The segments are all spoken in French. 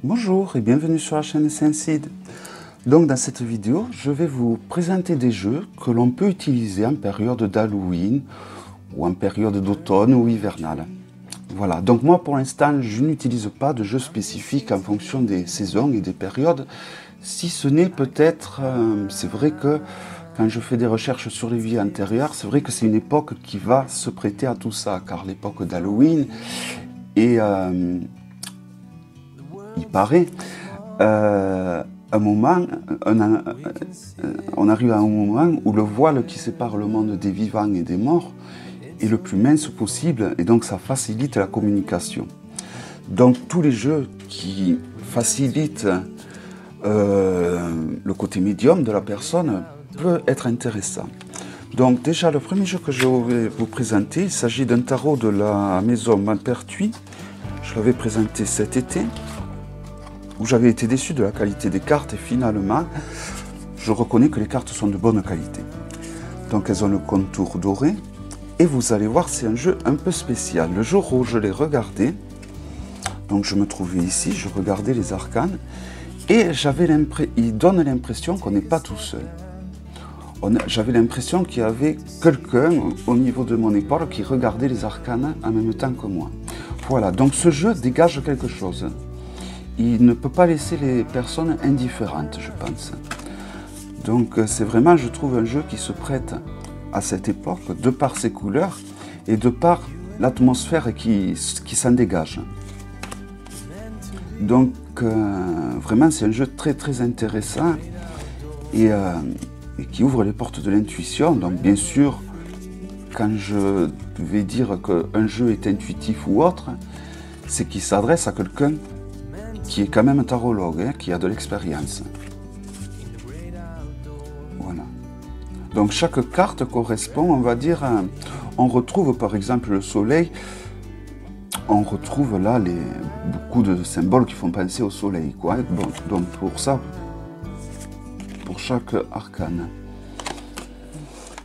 Bonjour et bienvenue sur la chaîne Senseed. Donc dans cette vidéo, je vais vous présenter des jeux que l'on peut utiliser en période d'Halloween ou en période d'automne ou hivernale. Voilà, donc moi pour l'instant, je n'utilise pas de jeux spécifiques en fonction des saisons et des périodes, si ce n'est peut-être, c'est vrai que quand je fais des recherches sur les vies antérieures, c'est vrai que c'est une époque qui va se prêter à tout ça, car l'époque d'Halloween est, il paraît, un moment, on arrive à un moment où le voile qui sépare le monde des vivants et des morts est le plus mince possible, et donc ça facilite la communication. Donc tous les jeux qui facilitent le côté médium de la personne peut être intéressant. Donc déjà le premier jeu que je vais vous présenter, il s'agit d'un tarot de la maison Malpertuis. Je l'avais présenté cet été, où j'avais été déçu de la qualité des cartes, et finalement je reconnais que les cartes sont de bonne qualité. Donc elles ont le contour doré, et vous allez voir, c'est un jeu un peu spécial. Le jour où je l'ai regardé, donc je me trouvais ici, je regardais les arcanes, et il donne l'impression qu'on n'est pas tout seul. J'avais l'impression qu'il y avait quelqu'un au niveau de mon épaule qui regardait les arcanes en même temps que moi. Voilà, donc ce jeu dégage quelque chose. Il ne peut pas laisser les personnes indifférentes, je pense. Donc c'est vraiment, je trouve, un jeu qui se prête à cette époque, de par ses couleurs et de par l'atmosphère qui s'en dégage. Donc vraiment, c'est un jeu très très intéressant et qui ouvre les portes de l'intuition. Donc bien sûr, quand je vais dire qu'un jeu est intuitif ou autre, c'est qu'il s'adresse à quelqu'un qui est quand même un tarologue, hein, qui a de l'expérience. Voilà. Donc chaque carte correspond, on va dire, on retrouve par exemple le soleil, on retrouve là beaucoup de symboles qui font penser au soleil, quoi. Bon, donc pour ça, pour chaque arcane.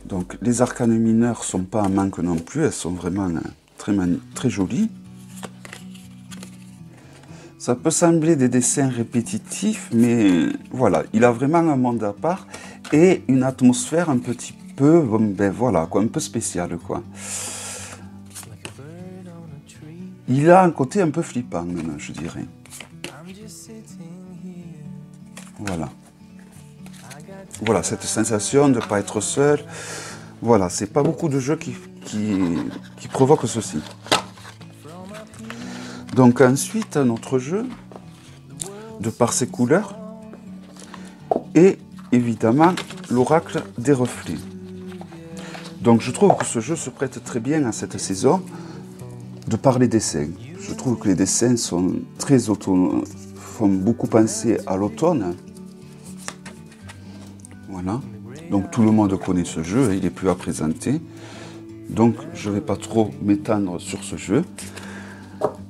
Donc les arcanes mineures sont pas en manque non plus, elles sont vraiment très jolies. Ça peut sembler des dessins répétitifs, mais voilà, il a vraiment un monde à part et une atmosphère un petit peu, ben voilà, quoi, un peu spéciale, quoi. Il a un côté un peu flippant, même, je dirais. Voilà. Voilà, cette sensation de ne pas être seul. Voilà, c'est pas beaucoup de jeux qui provoquent ceci. Donc ensuite, un autre jeu, de par ses couleurs, et évidemment l'oracle des reflets. Donc je trouve que ce jeu se prête très bien à cette saison, de par les dessins. Je trouve que les dessins sont très autonomes, font beaucoup penser à l'automne. Voilà. Donc tout le monde connaît ce jeu, il est plus à présenter. Donc je ne vais pas trop m'étendre sur ce jeu.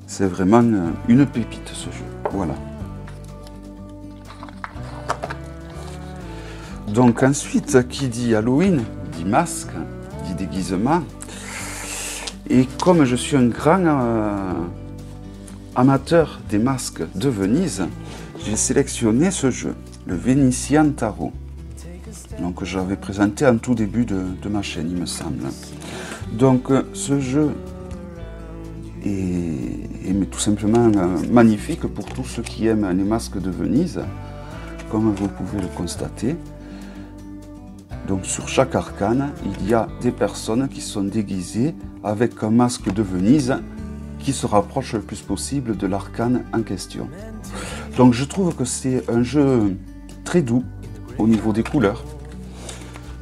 C'est vraiment une pépite, ce jeu. Voilà. Donc ensuite, qui dit Halloween, dit masque, dit déguisement. Et comme je suis un grand amateur des masques de Venise, j'ai sélectionné ce jeu, le Vénitien Tarot. Donc j'avais présenté en tout début de ma chaîne, il me semble. Donc ce jeu est tout simplement magnifique pour tous ceux qui aiment les masques de Venise, comme vous pouvez le constater. Donc sur chaque arcane, il y a des personnes qui sont déguisées avec un masque de Venise qui se rapproche le plus possible de l'arcane en question. Donc je trouve que c'est un jeu très doux au niveau des couleurs.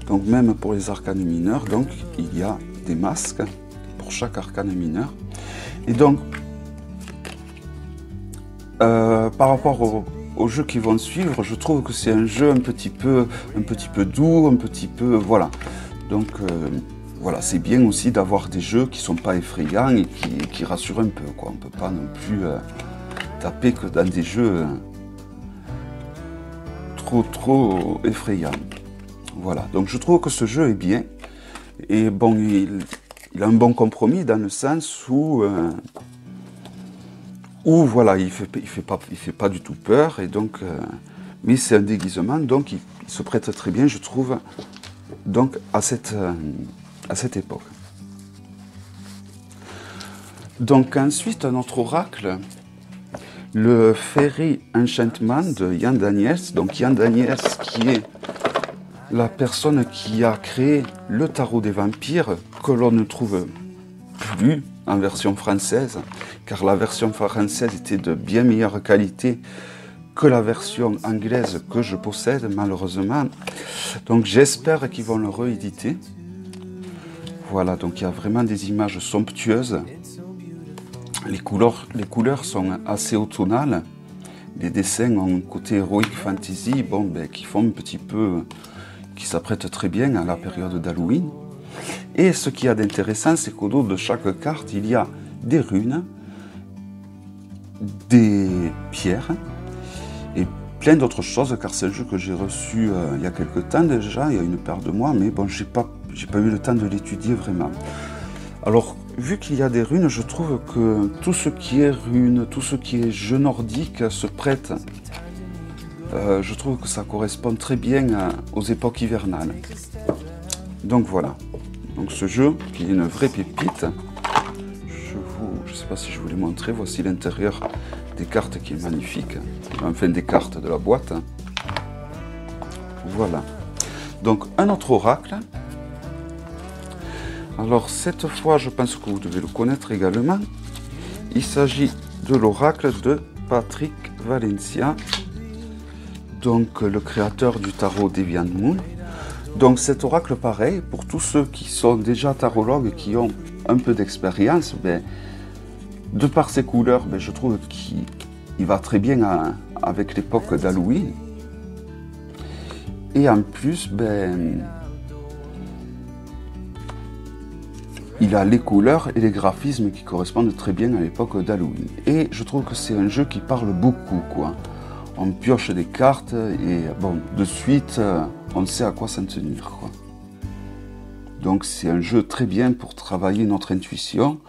Donc même pour les arcanes mineurs, donc il y a des masques pour chaque arcane mineur. Et donc, par rapport aux jeux qui vont suivre, je trouve que c'est un jeu un petit peu doux, un petit peu, voilà. Donc, voilà, c'est bien aussi d'avoir des jeux qui sont pas effrayants et qui rassurent un peu, quoi. On peut pas non plus taper que dans des jeux trop effrayants. Voilà, donc je trouve que ce jeu est bien. Et bon, il a un bon compromis dans le sens où où voilà, il fait pas du tout peur, et donc, mais c'est un déguisement, donc il se prête très bien, je trouve, donc à cette époque. Donc ensuite, un autre oracle, le Fairy Enchantment de Ian Daniels. Donc Ian Daniels qui est la personne qui a créé le tarot des vampires, que l'on ne trouve plus en version française, car la version française était de bien meilleure qualité que la version anglaise que je possède, malheureusement. Donc j'espère qu'ils vont le rééditer. Voilà, donc il y a vraiment des images somptueuses. Les couleurs sont assez automnales. Les dessins ont un côté héroïque fantasy, bon, ben, qui font un petit peu, qui s'apprêtent très bien à la période d'Halloween. Et ce qu'il y a d'intéressant, c'est qu'au dos de chaque carte, il y a des runes, des pierres et plein d'autres choses, car c'est un jeu que j'ai reçu il y a quelques temps déjà, il y a une paire de mois, mais bon, j'ai pas eu le temps de l'étudier vraiment. Alors, vu qu'il y a des runes, je trouve que tout ce qui est runes, tout ce qui est jeu nordique se prête. Je trouve que ça correspond très bien aux époques hivernales. Donc voilà. Donc ce jeu, qui est une vraie pépite, je ne sais pas si je vous l'ai montré, voici l'intérieur des cartes qui est magnifique. Enfin, des cartes de la boîte. Voilà. Donc un autre oracle. Alors cette fois, je pense que vous devez le connaître également. Il s'agit de l'oracle de Patrick Valencia, donc le créateur du tarot Deviant Moon. Donc cet oracle, pareil, pour tous ceux qui sont déjà tarologues, qui ont un peu d'expérience, ben, de par ses couleurs, ben, je trouve qu'il va très bien avec l'époque d'Halloween. Et en plus, ben, il a les couleurs et les graphismes qui correspondent très bien à l'époque d'Halloween. Et je trouve que c'est un jeu qui parle beaucoup, quoi. On pioche des cartes et bon, de suite, on sait à quoi s'en tenir, quoi. Donc c'est un jeu très bien pour travailler notre intuition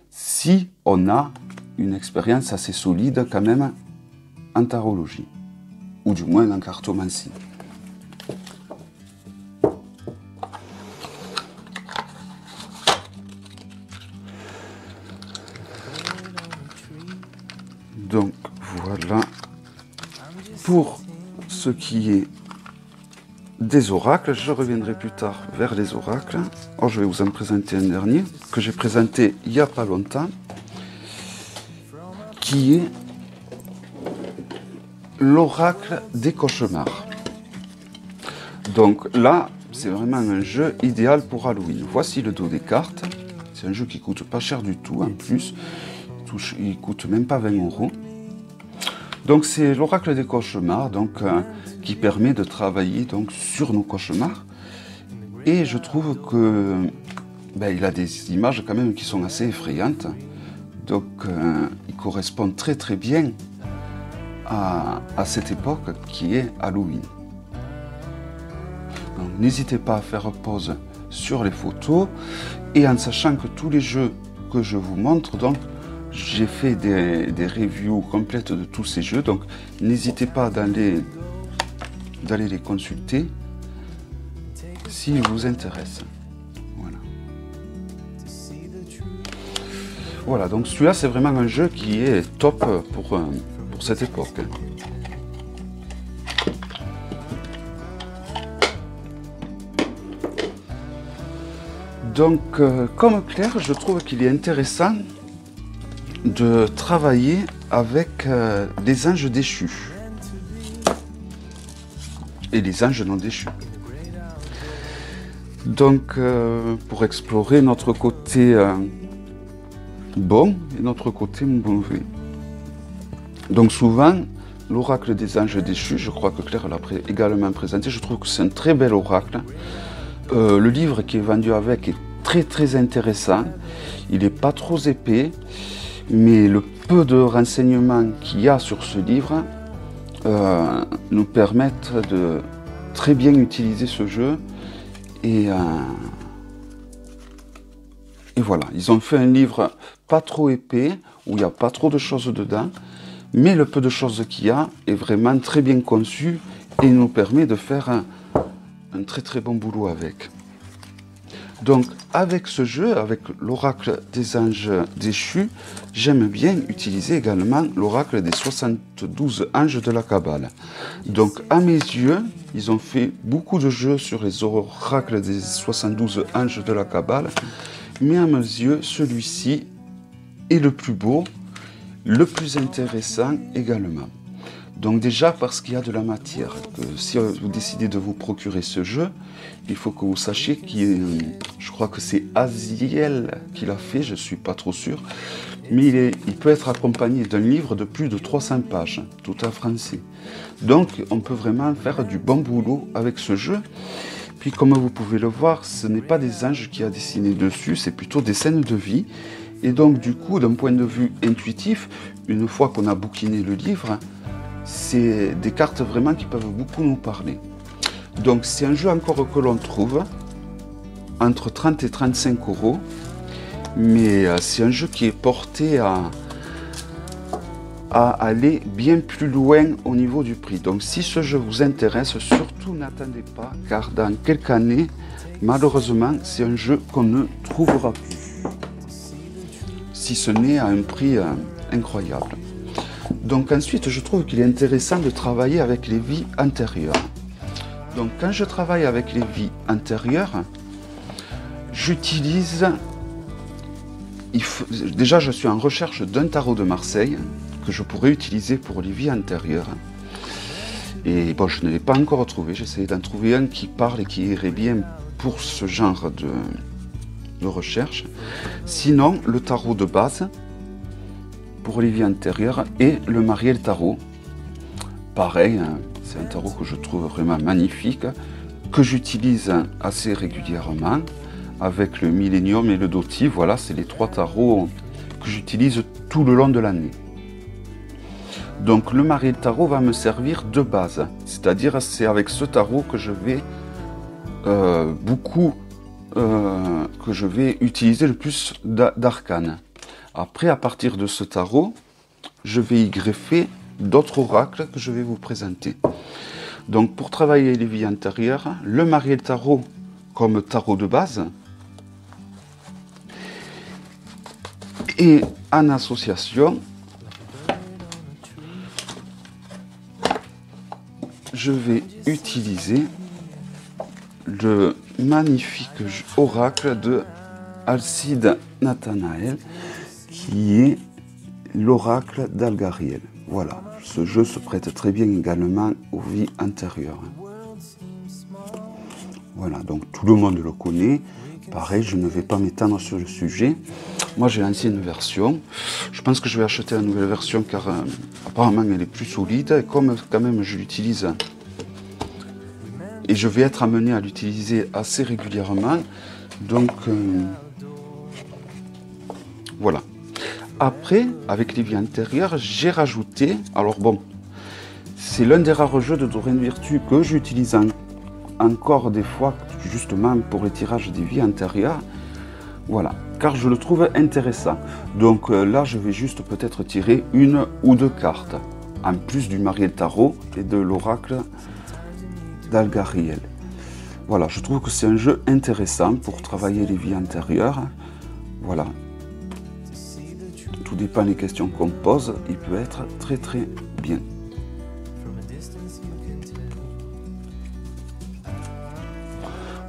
si on a une expérience assez solide quand même en tarologie, ou du moins en cartomancie. Donc voilà pour ce qui est des oracles. Je reviendrai plus tard vers les oracles. Alors, je vais vous en présenter un dernier que j'ai présenté il n'y a pas longtemps, qui est l'oracle des cauchemars. Donc là, c'est vraiment un jeu idéal pour Halloween. Voici le dos des cartes. C'est un jeu qui coûte pas cher du tout en plus. Il coûte même pas 20 €. Donc c'est l'oracle des cauchemars, donc, qui permet de travailler donc, sur nos cauchemars. Et je trouve que ben, il a des images quand même qui sont assez effrayantes. Donc il correspond très très bien à cette époque qui est Halloween. Donc n'hésitez pas à faire pause sur les photos, et en sachant que tous les jeux que je vous montre, donc j'ai fait des reviews complètes de tous ces jeux, donc n'hésitez pas d'aller les consulter s'ils vous intéressent. Voilà. Voilà, donc celui-là c'est vraiment un jeu qui est top pour cette époque. Donc comme Claire, je trouve qu'il est intéressant de travailler avec des anges déchus et les anges non déchus. Donc pour explorer notre côté bon et notre côté mauvais. Donc souvent, l'oracle des anges déchus, je crois que Claire l'a également présenté, je trouve que c'est un très bel oracle. Le livre qui est vendu avec est très très intéressant, il n'est pas trop épais, mais le peu de renseignements qu'il y a sur ce livre nous permettent de très bien utiliser ce jeu et Et voilà, ils ont fait un livre pas trop épais, où il n'y a pas trop de choses dedans, mais le peu de choses qu'il y a est vraiment très bien conçu et nous permet de faire un très très bon boulot avec. Donc avec ce jeu, avec l'oracle des anges déchus, j'aime bien utiliser également l'oracle des 72 anges de la Kabbale. Donc à mes yeux, ils ont fait beaucoup de jeux sur les oracles des 72 anges de la Kabbale, mais à mes yeux, celui-ci est le plus beau, le plus intéressant également. Donc déjà parce qu'il y a de la matière. Si vous décidez de vous procurer ce jeu, il faut que vous sachiez je crois que c'est Aziel qui l'a fait, je ne suis pas trop sûr, mais il peut être accompagné d'un livre de plus de 300 pages, tout en français. Donc on peut vraiment faire du bon boulot avec ce jeu. Puis comme vous pouvez le voir, ce n'est pas des anges qui a dessiné dessus, c'est plutôt des scènes de vie. Et donc du coup, d'un point de vue intuitif, une fois qu'on a bouquiné le livre, c'est des cartes vraiment qui peuvent beaucoup nous parler. Donc c'est un jeu encore que l'on trouve entre 30 et 35 €, mais c'est un jeu qui est porté à aller bien plus loin au niveau du prix. Donc si ce jeu vous intéresse, surtout n'attendez pas, car dans quelques années, malheureusement, c'est un jeu qu'on ne trouvera plus, si ce n'est à un prix incroyable. Donc ensuite, je trouve qu'il est intéressant de travailler avec les vies antérieures. Donc quand je travaille avec les vies antérieures, j'utilise... Déjà, je suis en recherche d'un tarot de Marseille que je pourrais utiliser pour les vies antérieures. Et bon, je ne l'ai pas encore trouvé. J'essaie d'en trouver un qui parle et qui irait bien pour ce genre de recherche. Sinon, le tarot de base pour les vies antérieures et le Mariel Tarot. Pareil, hein, c'est un tarot que je trouve vraiment magnifique, que j'utilise assez régulièrement avec le Millennium et le Doti. Voilà, c'est les trois tarots que j'utilise tout le long de l'année. Donc le Mariel Tarot va me servir de base, c'est-à-dire c'est avec ce tarot que je vais utiliser le plus d'arcanes. Après, à partir de ce tarot, je vais y greffer d'autres oracles que je vais vous présenter. Donc pour travailler les vies antérieures, le Mariel Tarot comme tarot de base, et en association, je vais utiliser le magnifique oracle de Alcide Nathanaël, qui est l'oracle d'Algariel. Voilà, ce jeu se prête très bien également aux vies antérieures. Voilà, donc tout le monde le connaît. Pareil, je ne vais pas m'étendre sur le sujet. Moi, j'ai l'ancienne version. Je pense que je vais acheter la nouvelle version car apparemment elle est plus solide. Et comme quand même je l'utilise et je vais être amené à l'utiliser assez régulièrement, donc voilà. Après, avec les vies antérieures, j'ai rajouté, alors bon, c'est l'un des rares jeux de Doreen Virtue que j'utilise encore des fois, justement pour les tirages des vies antérieures, voilà, car je le trouve intéressant. Donc là, je vais juste peut-être tirer une ou deux cartes, en plus du Mariel Tarot et de l'oracle d'Algariel. Voilà, je trouve que c'est un jeu intéressant pour travailler les vies antérieures. Voilà. Tout dépend des questions qu'on pose, il peut être très très bien.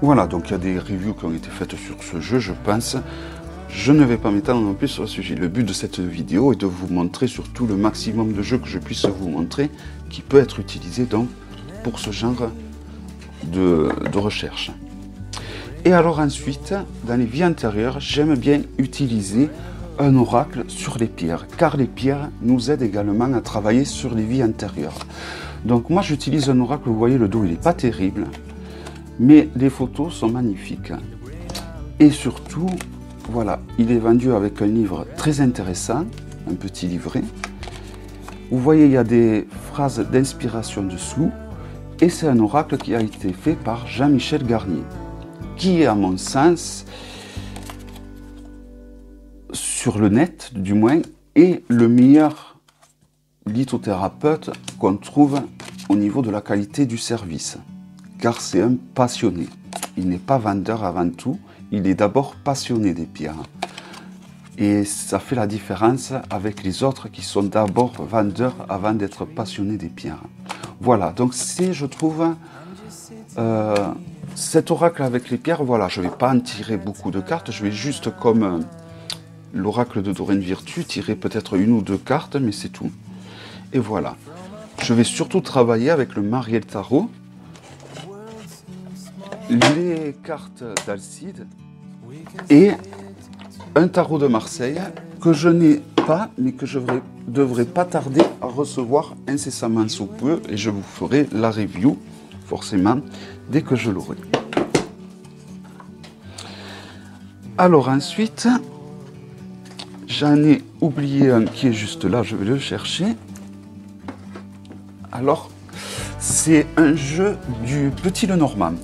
Voilà, donc il y a des reviews qui ont été faites sur ce jeu, je pense. Je ne vais pas m'étendre non plus sur le sujet. Le but de cette vidéo est de vous montrer surtout le maximum de jeux que je puisse vous montrer, qui peut être utilisé donc pour ce genre de recherche. Et alors ensuite, dans les vies antérieures, j'aime bien utiliser un oracle sur les pierres, car les pierres nous aident également à travailler sur les vies antérieures. Donc moi j'utilise un oracle, vous voyez le dos il n'est pas terrible, mais les photos sont magnifiques. Et surtout, voilà, il est vendu avec un livre très intéressant, un petit livret. Vous voyez, il y a des phrases d'inspiration dessous, et c'est un oracle qui a été fait par Jean-Michel Garnier, qui, à mon sens, sur le net, du moins, est le meilleur lithothérapeute qu'on trouve au niveau de la qualité du service. Car c'est un passionné. Il n'est pas vendeur avant tout, il est d'abord passionné des pierres. Et ça fait la différence avec les autres qui sont d'abord vendeurs avant d'être passionnés des pierres. Voilà, donc c'est, je trouve, cet oracle avec les pierres, voilà, je ne vais pas en tirer beaucoup de cartes, je vais juste comme l'oracle de Doreen Virtue, tirer peut-être une ou deux cartes, mais c'est tout. Et voilà, je vais surtout travailler avec le Mariel Tarot, les cartes d'Alcide et un tarot de Marseille que je n'ai pas, mais que je devrais pas tarder à recevoir incessamment sous peu, et je vous ferai la review, forcément, dès que je l'aurai. Alors ensuite, j'en ai oublié un qui est juste là, je vais le chercher. Alors, c'est un jeu du Petit Lenormand.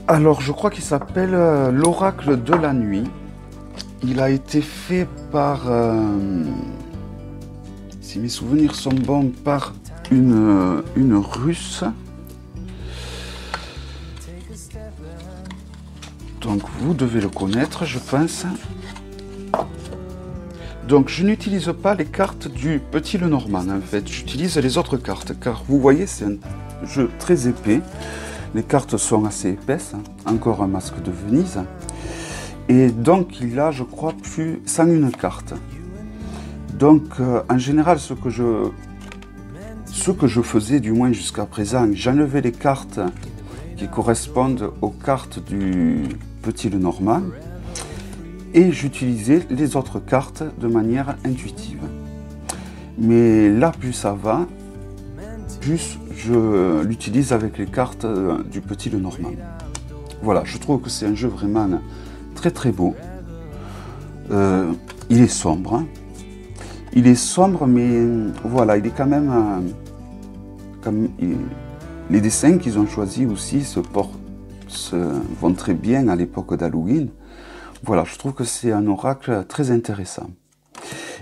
Alors, je crois qu'il s'appelle l'Oracle de la Nuit. Il a été fait par, si mes souvenirs sont bons, par une Russe. Donc, vous devez le connaître, je pense. Donc, je n'utilise pas les cartes du Petit Lenormand, en fait. J'utilise les autres cartes, car vous voyez, c'est un jeu très épais. Les cartes sont assez épaisses, encore un masque de Venise. Et donc, il a, je crois, plus 101 cartes. Donc, en général, ce que je faisais, du moins jusqu'à présent, j'enlevais les cartes qui correspondent aux cartes du Petit Lenormand et j'utilisais les autres cartes de manière intuitive. Mais là, plus ça va, plus je l'utilise avec les cartes du Petit Lenormand. Voilà, je trouve que c'est un jeu vraiment très très beau. Il est sombre. Hein. Il est sombre, mais voilà, il est quand même... les dessins qu'ils ont choisis aussi vont très bien à l'époque d'Halloween. Voilà, je trouve que c'est un oracle très intéressant.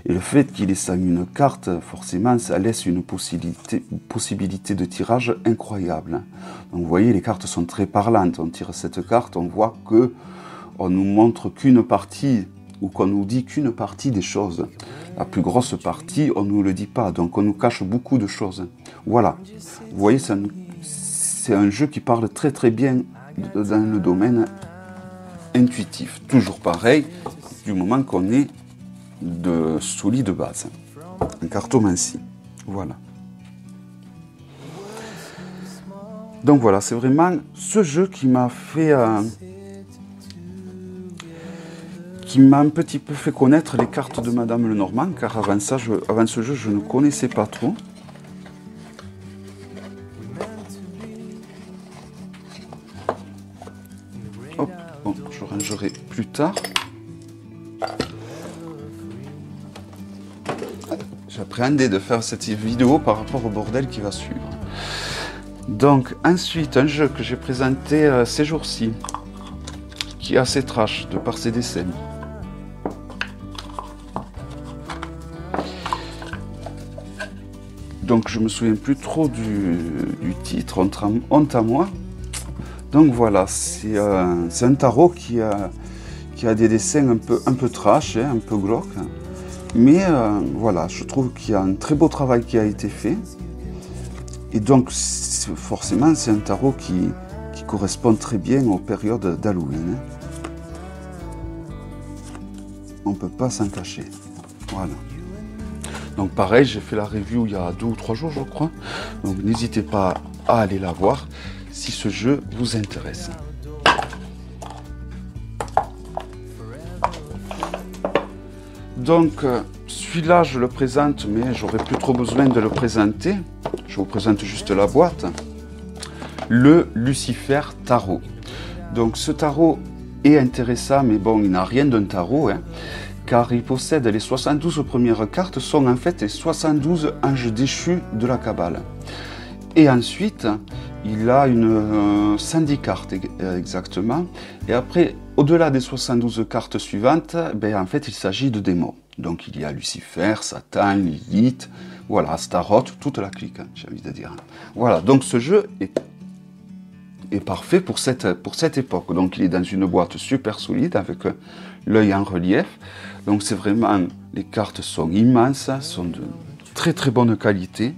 Et le fait qu'il ait ça une carte, forcément, ça laisse une possibilité de tirage incroyable. Donc vous voyez, les cartes sont très parlantes. On tire cette carte, on voit que on nous montre qu'une partie, ou qu'on nous dit qu'une partie des choses. La plus grosse partie, on ne nous le dit pas, donc on nous cache beaucoup de choses. Voilà, vous voyez, c'est un jeu qui parle très très bien dans le domaine intuitif. Toujours pareil, du moment qu'on est de solide base. En cartomancie. Voilà. Donc voilà, c'est vraiment ce jeu qui m'a fait... qui m'a un petit peu fait connaître les cartes de Madame Lenormand, car avant ce jeu, je ne connaissais pas trop. Hop, bon, je rangerai plus tard. J'appréhendais de faire cette vidéo par rapport au bordel qui va suivre. Donc, ensuite, un jeu que j'ai présenté ces jours-ci, qui est assez trash de par ses dessins. Donc, je me souviens plus trop du titre, honte à moi. Donc voilà, c'est un tarot qui a des dessins un peu trash, hein, un peu glauque. Mais voilà, je trouve qu'il y a un très beau travail qui a été fait. Et donc, forcément, c'est un tarot qui correspond très bien aux périodes d'Halloween. On ne peut pas s'en cacher. Voilà. Donc pareil, j'ai fait la review il y a 2 ou 3 jours, je crois. Donc n'hésitez pas à aller la voir si ce jeu vous intéresse. Donc, celui-là, je le présente, mais j'aurais plus trop besoin de le présenter. Je vous présente juste la boîte. Le Lucifer Tarot. Donc, ce tarot est intéressant, mais bon, il n'a rien d'un tarot, hein, car il possède les 72 premières cartes, sont en fait les 72 anges déchus de la Kabbale. Et ensuite, il a une 110 cartes exactement. Et après, Au-delà des 72 cartes suivantes, ben, en fait, il s'agit de démons. Donc, il y a Lucifer, Satan, Lilith, voilà, Astaroth, toute la clique, hein, j'ai envie de dire. Voilà, donc ce jeu est parfait pour cette époque. Donc, il est dans une boîte super solide, avec l'œil en relief. Donc, c'est vraiment, les cartes sont immenses, sont de très très bonne qualité.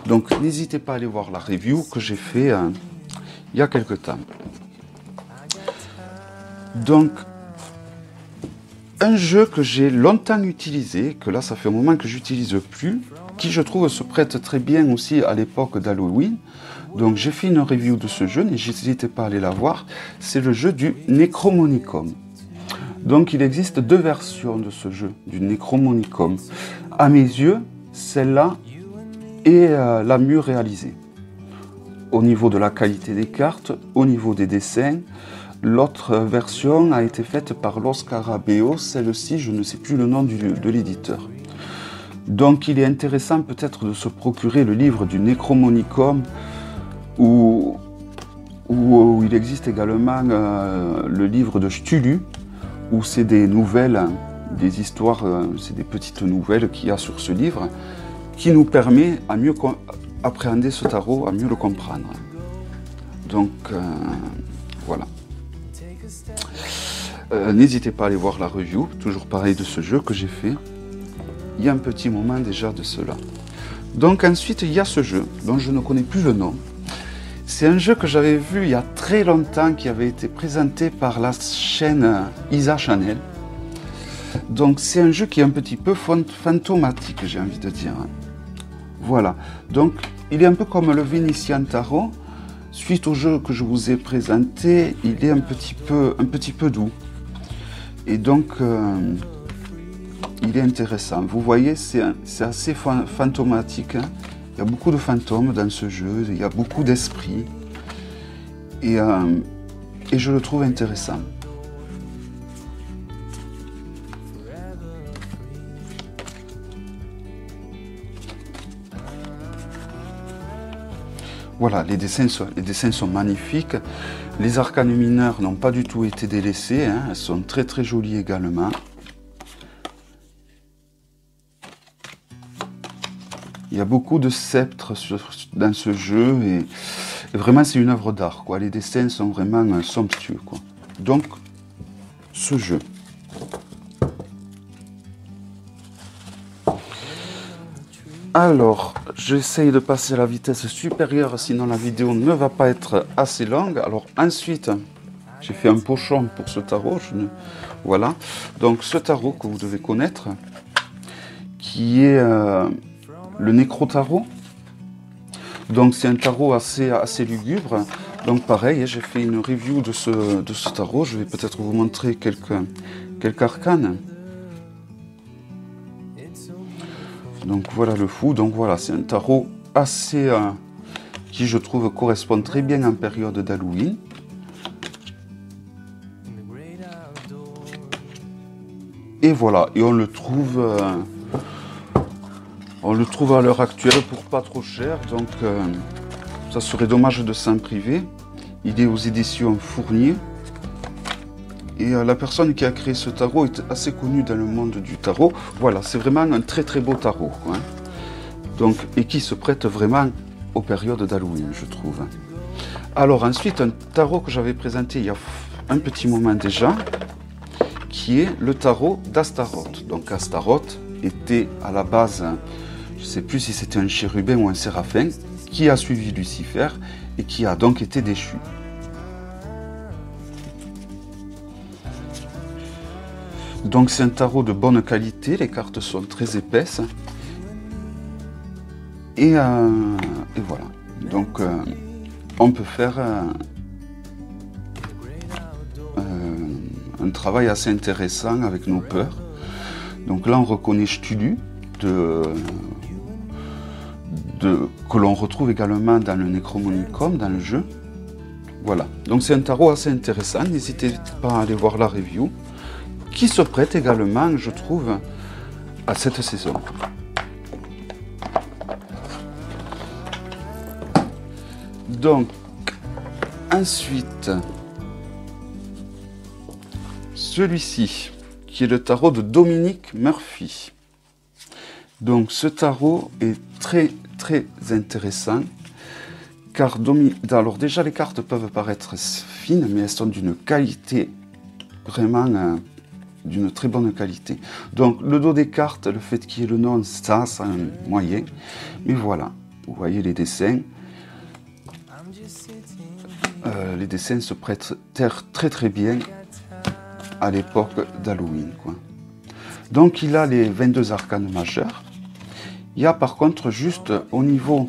Donc, n'hésitez pas à aller voir la review que j'ai fait il y a quelques temps. Donc, un jeu que j'ai longtemps utilisé, que là ça fait un moment que j'utilise plus, qui je trouve se prête très bien aussi à l'époque d'Halloween. Donc j'ai fait une review de ce jeu, n'hésitez pas à aller la voir, c'est le jeu du Necromonicon. Donc il existe deux versions de ce jeu, du Necromonicon. À mes yeux, celle-là est la mieux réalisée. Au niveau de la qualité des cartes, au niveau des dessins. L'autre version a été faite par Los Scarabeo, celle-ci, je ne sais plus le nom de l'éditeur. Donc il est intéressant peut-être de se procurer le livre du Necromonicon, où il existe également le livre de Cthulhu, où c'est des nouvelles, des histoires, c'est des petites nouvelles qu'il y a sur ce livre, qui nous permet à mieux appréhender ce tarot, à mieux le comprendre. Donc voilà. N'hésitez pas à aller voir la review, toujours pareil de ce jeu que j'ai fait il y a un petit moment déjà de cela. Donc ensuite il y a ce jeu dont je ne connais plus le nom. C'est un jeu que j'avais vu il y a très longtemps, qui avait été présenté par la chaîne Isa Channel. Donc c'est un jeu qui est un petit peu fantomatique, j'ai envie de dire. Voilà, donc il est un peu comme le Vénitien Tarot. Suite au jeu que je vous ai présenté, il est un petit peu doux. Et donc, il est intéressant. Vous voyez, c'est assez fantomatique. Hein. Il y a beaucoup de fantômes dans ce jeu, il y a beaucoup d'esprits. Et je le trouve intéressant. Voilà, les dessins sont magnifiques. Les arcanes mineurs n'ont pas du tout été délaissés. Hein. Elles sont très très jolies également. Il y a beaucoup de sceptres dans ce jeu. Et vraiment, c'est une œuvre d'art, quoi. Les dessins sont vraiment somptueux, quoi. Donc, ce jeu. Alors, j'essaye de passer à la vitesse supérieure, sinon la vidéo ne va pas être assez longue. Alors ensuite, j'ai fait un pochon pour ce tarot. Voilà. Donc ce tarot que vous devez connaître, qui est le Nécro-Tarot. Donc c'est un tarot assez lugubre. Donc pareil, j'ai fait une review de ce tarot. Je vais peut-être vous montrer quelques arcanes. Donc voilà le fou. Donc voilà, c'est un tarot assez qui je trouve correspond très bien en période d'Halloween. Et voilà, et on le trouve à l'heure actuelle pour pas trop cher. Donc ça serait dommage de s'en priver. Il est aux éditions Fournier. Et la personne qui a créé ce tarot est assez connue dans le monde du tarot. Voilà, c'est vraiment un très très beau tarot. Hein. Donc, et qui se prête vraiment aux périodes d'Halloween, je trouve. Alors ensuite, un tarot que j'avais présenté il y a un petit moment déjà, qui est le tarot d'Astaroth. Donc Astaroth était à la base, je ne sais plus si c'était un chérubin ou un séraphin, qui a suivi Lucifer et qui a donc été déchu. Donc c'est un tarot de bonne qualité, les cartes sont très épaisses. Et voilà. Donc on peut faire un travail assez intéressant avec nos peurs. Donc là on reconnaît Cthulhu, que l'on retrouve également dans le Necromonicon, dans le jeu. Voilà. Donc c'est un tarot assez intéressant, n'hésitez pas à aller voir la review, qui se prête également, je trouve, à cette saison. Donc, ensuite, celui-ci, qui est le tarot de Dominique Murphy. Donc ce tarot est très très intéressant, car alors déjà les cartes peuvent paraître fines, mais elles sont d'une qualité vraiment d'une très bonne qualité. Donc le dos des cartes, le fait qu'il y ait le nom, ça a un moyen, mais voilà, vous voyez les dessins. Les dessins se prêtent très très bien à l'époque d'Halloween, quoi. Donc il a les 22 arcanes majeurs. Il y a par contre juste au niveau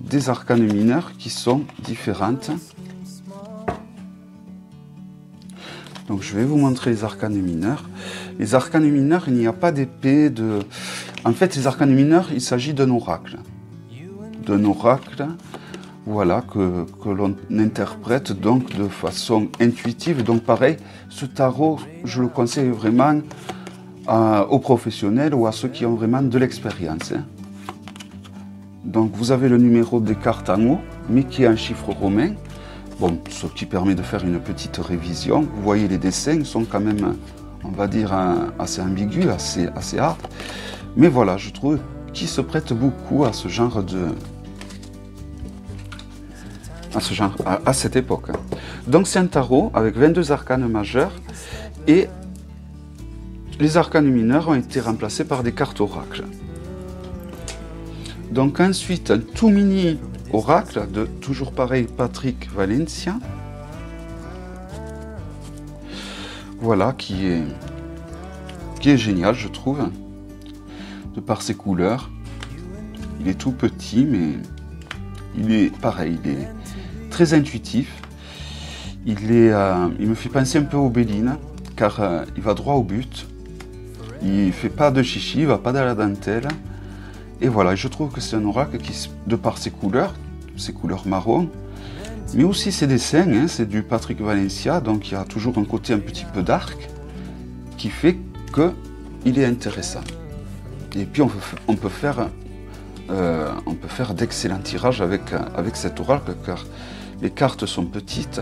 des arcanes mineures qui sont différentes. Donc je vais vous montrer les arcanes mineurs. Les arcanes mineurs, il n'y a pas d'épée de... En fait, les arcanes mineurs, il s'agit d'un oracle. D'un oracle, voilà, que l'on interprète donc de façon intuitive. Donc pareil, ce tarot, je le conseille vraiment aux professionnels ou à ceux qui ont vraiment de l'expérience. Donc vous avez le numéro des cartes en haut, mais qui est un chiffre romain. Bon, ce qui permet de faire une petite révision. Vous voyez, les dessins sont quand même, on va dire, assez ambigus, assez hard. Mais voilà, je trouve qu'ils se prêtent beaucoup à ce genre de... à cette époque. Donc c'est un tarot avec 22 arcanes majeurs et les arcanes mineurs ont été remplacés par des cartes oracles. Donc ensuite, un tout mini oracle de toujours pareil Patrick Valencia. Voilà, qui est génial, je trouve, de par ses couleurs. Il est tout petit, mais il est pareil, il est très intuitif. Il me fait penser un peu au Béline, car il va droit au but. Il fait pas de chichi, il va pas dans la dentelle. Et voilà, je trouve que c'est un oracle qui, de par ses couleurs marron, mais aussi ses dessins, hein, c'est du Patrick Valencia, donc il y a toujours un côté un petit peu dark, qui fait qu'il est intéressant. Et puis on peut faire d'excellents tirages avec cet oracle, car les cartes sont petites,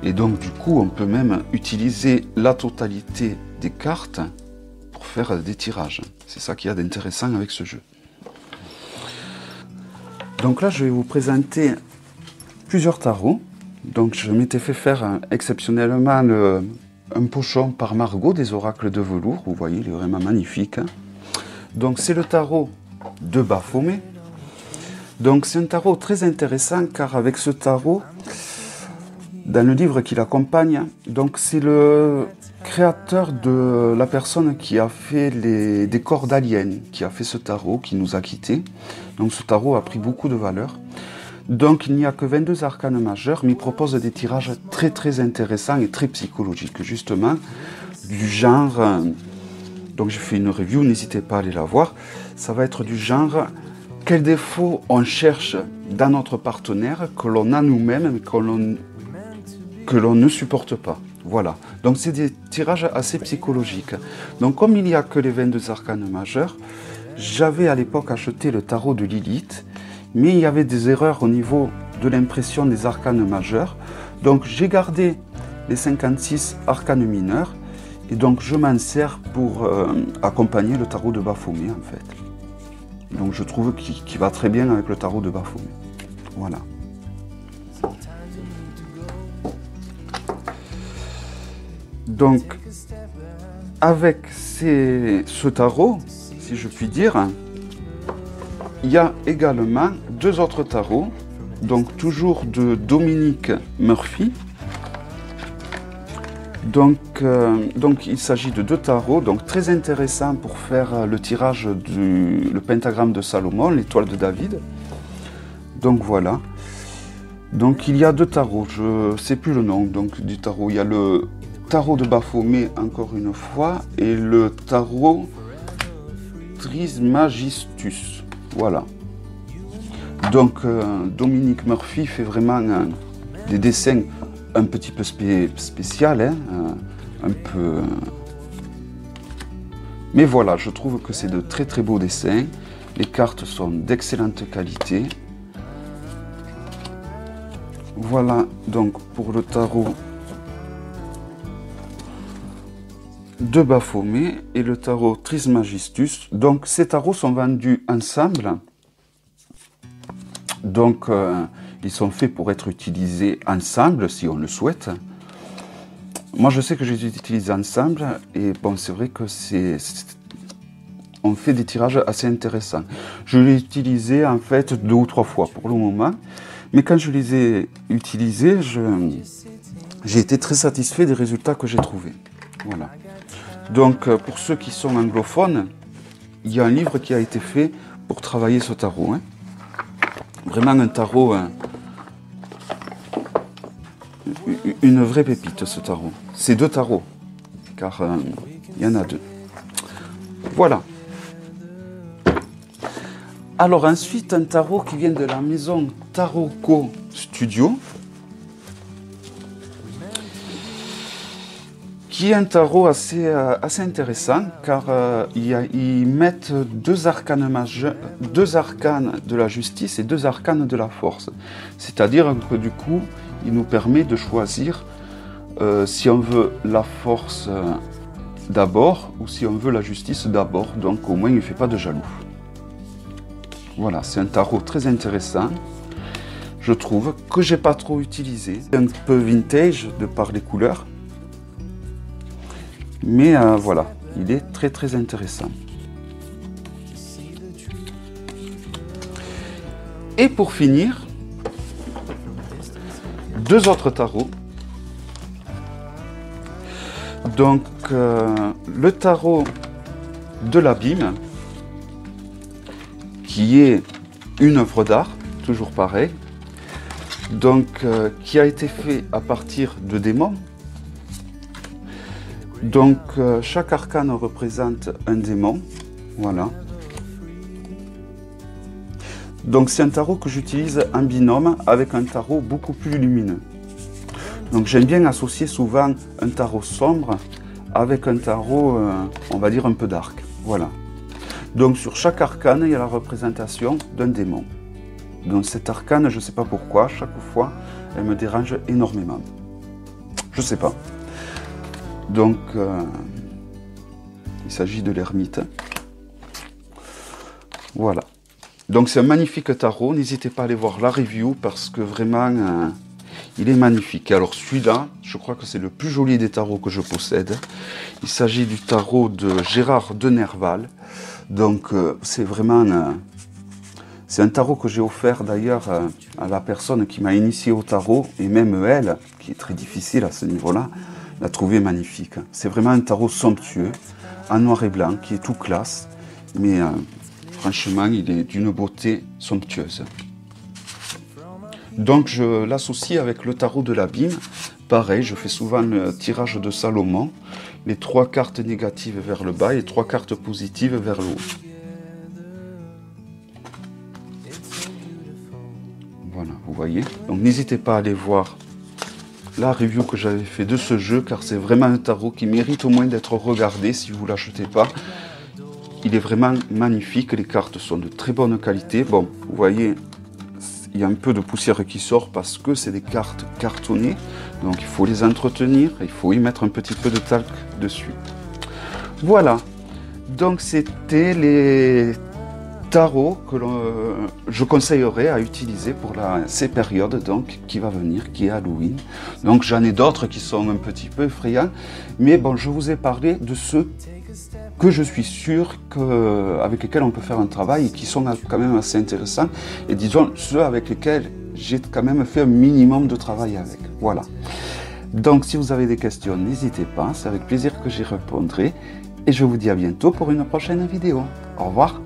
et donc du coup on peut même utiliser la totalité des cartes pour faire des tirages. C'est ça qu'il y a d'intéressant avec ce jeu. Donc là, je vais vous présenter plusieurs tarots. Donc je m'étais fait faire exceptionnellement un pochon par Margot des oracles de velours. Vous voyez, il est vraiment magnifique. Donc c'est le tarot de Baphomet. Donc c'est un tarot très intéressant, car avec ce tarot, dans le livre qui l'accompagne, donc c'est le créateur de la personne qui a fait les décors d'Alien, qui a fait ce tarot, qui nous a quittés. Donc ce tarot a pris beaucoup de valeur. Donc il n'y a que 22 arcanes majeurs, mais il propose des tirages très très intéressants et très psychologiques, justement, du genre... donc j'ai fait une review, n'hésitez pas à aller la voir. Ça va être du genre, quels défauts on cherche dans notre partenaire, que l'on a nous-mêmes, mais que l'on ne supporte pas. Voilà, donc c'est des tirages assez psychologiques. Donc comme il n'y a que les 22 arcanes majeurs, j'avais à l'époque acheté le tarot de Lilith, mais il y avait des erreurs au niveau de l'impression des arcanes majeurs. Donc j'ai gardé les 56 arcanes mineurs, et donc je m'en sers pour accompagner le tarot de Baphomet en fait. Donc je trouve qu'il va très bien avec le tarot de Baphomet. Voilà. Donc, avec ce tarot, si je puis dire, il y a également deux autres tarots, donc toujours de Dominique Murphy. Donc il s'agit de deux tarots, donc très intéressants pour faire le tirage le pentagramme de Salomon, l'étoile de David. Donc voilà. Donc il y a deux tarots, je ne sais plus le nom donc, du tarot. Il y a le tarot de Baphomet encore une fois et le tarot Trismegistus. Voilà. Donc Dominique Murphy fait vraiment des dessins un petit peu spécial, hein, un peu... Mais voilà, je trouve que c'est de très très beaux dessins. Les cartes sont d'excellente qualité. Voilà donc pour le tarot de Baphomet et le tarot Trismegistus. Donc ces tarots sont vendus ensemble. Donc ils sont faits pour être utilisés ensemble si on le souhaite. Moi je sais que je les utilise ensemble et bon c'est vrai que on fait des tirages assez intéressants. Je l'ai utilisé en fait 2 ou 3 fois pour le moment. Mais quand je les ai utilisés, j'ai été très satisfait des résultats que j'ai trouvés. Voilà. Donc, pour ceux qui sont anglophones, il y a un livre qui a été fait pour travailler ce tarot. Hein. Vraiment un tarot, une vraie pépite, ce tarot. C'est 2 tarots, car il y en a 2. Voilà. Alors ensuite, un tarot qui vient de la maison Tarotco Studio, qui est un tarot assez intéressant, car ils mettent 2 arcanes majeurs, 2 arcanes de la justice et 2 arcanes de la force. C'est-à-dire que du coup, il nous permet de choisir si on veut la force d'abord ou si on veut la justice d'abord. Donc au moins, il ne fait pas de jaloux. Voilà, c'est un tarot très intéressant, je trouve, que j'ai pas trop utilisé. Un peu vintage de par les couleurs. Mais voilà, il est très très intéressant. Et pour finir, 2 autres tarots. Donc, le tarot de l'abîme, qui est une œuvre d'art, toujours pareil, donc qui a été fait à partir de démons. Donc chaque arcane représente un démon, voilà. Donc c'est un tarot que j'utilise en binôme avec un tarot beaucoup plus lumineux. Donc j'aime bien associer souvent un tarot sombre avec un tarot, on va dire un peu dark, voilà. Donc sur chaque arcane, il y a la représentation d'un démon. Donc cette arcane, je ne sais pas pourquoi, chaque fois, elle me dérange énormément. Je ne sais pas. Donc, il s'agit de l'ermite. Voilà. Donc c'est un magnifique tarot. N'hésitez pas à aller voir la review parce que vraiment, il est magnifique. Alors celui-là, je crois que c'est le plus joli des tarots que je possède. Il s'agit du tarot de Gérard de Nerval. Donc c'est vraiment... c'est un tarot que j'ai offert d'ailleurs à la personne qui m'a initié au tarot. Et même elle, qui est très difficile à ce niveau-là, l'a trouvé magnifique. C'est vraiment un tarot somptueux, en noir et blanc, qui est tout classe. Mais franchement, il est d'une beauté somptueuse. Donc je l'associe avec le tarot de l'abîme. Pareil, je fais souvent le tirage de Salomon. Les 3 cartes négatives vers le bas et 3 cartes positives vers le haut. Voilà, vous voyez. Donc n'hésitez pas à aller voir la review que j'avais fait de ce jeu, car c'est vraiment un tarot qui mérite au moins d'être regardé si vous ne l'achetez pas. Il est vraiment magnifique, les cartes sont de très bonne qualité. Bon, vous voyez, il y a un peu de poussière qui sort parce que c'est des cartes cartonnées. Donc il faut les entretenir, il faut y mettre un petit peu de talc dessus. Voilà, donc c'était les tarots que je conseillerais à utiliser pour ces périodes donc, qui va venir, qui est Halloween. Donc j'en ai d'autres qui sont un petit peu effrayants, mais bon, je vous ai parlé de ceux que je suis sûr avec lesquels on peut faire un travail et qui sont quand même assez intéressants, et disons ceux avec lesquels j'ai quand même fait un minimum de travail avec. Voilà. Donc si vous avez des questions, n'hésitez pas, c'est avec plaisir que j'y répondrai, et je vous dis à bientôt pour une prochaine vidéo. Au revoir.